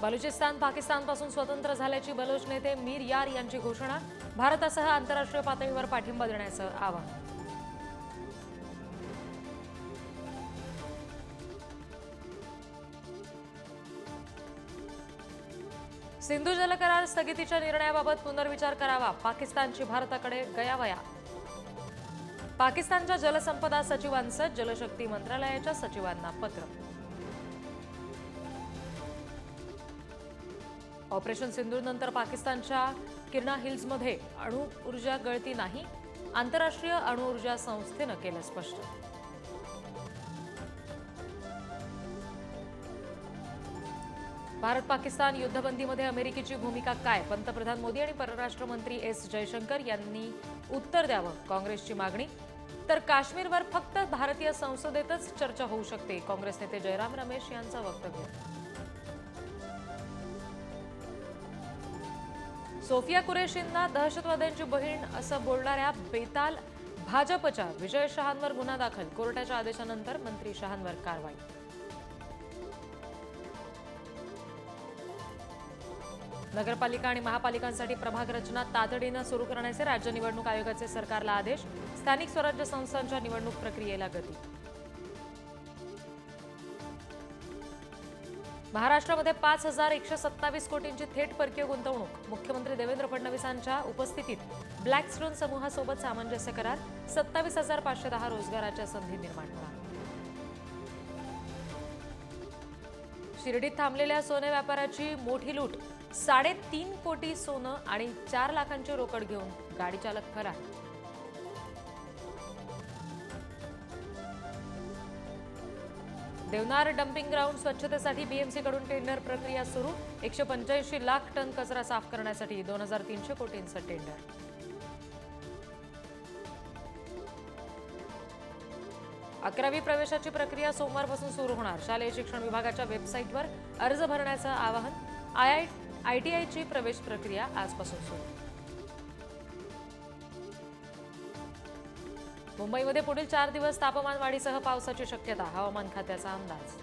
बलुचिस्तान पाकिस्तानपासून स्वतंत्र झाल्याची बलोच नेते मीर यार यांची घोषणा। भारतासह आंतरराष्ट्रीय पातळीवर पाठिंबा देण्याचं आवाहन। सिंधू जलकरार स्थगितीच्या निर्णयाबाबत पुनर्विचार करावा, पाकिस्तानची भारताकडे गयावया। पाकिस्तानच्या जलसंपदा सचिवांचं जलशक्ती मंत्रालयाच्या सचिवांना पत्र। ऑपरेशन सिंधूरनंतर पाकिस्तानच्या किरणा हिल्समध्ये अणु ऊर्जा गळती नाही, आंतरराष्ट्रीय अणु ऊर्जा संस्थेनं केलं स्पष्ट। भारत पाकिस्तान युद्धबंदीमध्ये अमेरिकेची भूमिका काय? पंतप्रधान मोदी आणि परराष्ट्र मंत्री एस जयशंकर यांनी उत्तर द्यावं, काँग्रेसची मागणी। तर काश्मीरवर फक्त भारतीय संसदेतच चर्चा होऊ शकते, काँग्रेस नेते जयराम रमेश यांचं वक्तव्य। सोफिया कुरेशींना दहशतवाद्यांची बहीण असं बोलणाऱ्या बेताल भाजपच्या विजय शहांवर गुन्हा दाखल, कोर्टाच्या आदेशानंतर मंत्री शहांवर कारवाई। नगरपालिका आणि महापालिकांसाठी प्रभाग रचना तातडीनं सुरू करण्याचे राज्य निवडणूक आयोगाचे सरकारला आदेश, स्थानिक स्वराज्य संस्थांच्या निवडणूक प्रक्रियेला गती। महाराष्ट्रामध्ये 5,127 कोटींची थेट परकीय गुंतवणूक, मुख्यमंत्री देवेंद्र फडणवीसांच्या उपस्थितीत ब्लॅकस्टोन समूहासोबत सामंजस्य करार, 27,510 रोजगाराच्या संधी निर्माण होणार। शिर्डीत थांबलेल्या सोने व्यापाराची मोठी लूट, 3.5 कोटी सोनं आणि 4 लाखांची रोकड घेऊन गाडी चालक फरार। देवनार डम्पिंग ग्राउंड स्वच्छतेसाठी बीएमसी कडून टेंडर प्रक्रिया सुरू, 185 लाख टन कचरा साफ करण्यासाठी 2,300 कोटींचं टेंडर। अकरावी प्रवेशाची प्रक्रिया सोमवारपासून सुरू होणार, शालेय शिक्षण विभागाच्या वेबसाईटवर अर्ज भरण्याचं आवाहन। आयटीआयची प्रवेश प्रक्रिया आजपासून सुरू। मुंबईमध्ये पुढील 4 दिवस तापमान वाढीसह पावसाची शक्यता, हवामान खात्याचा अंदाज।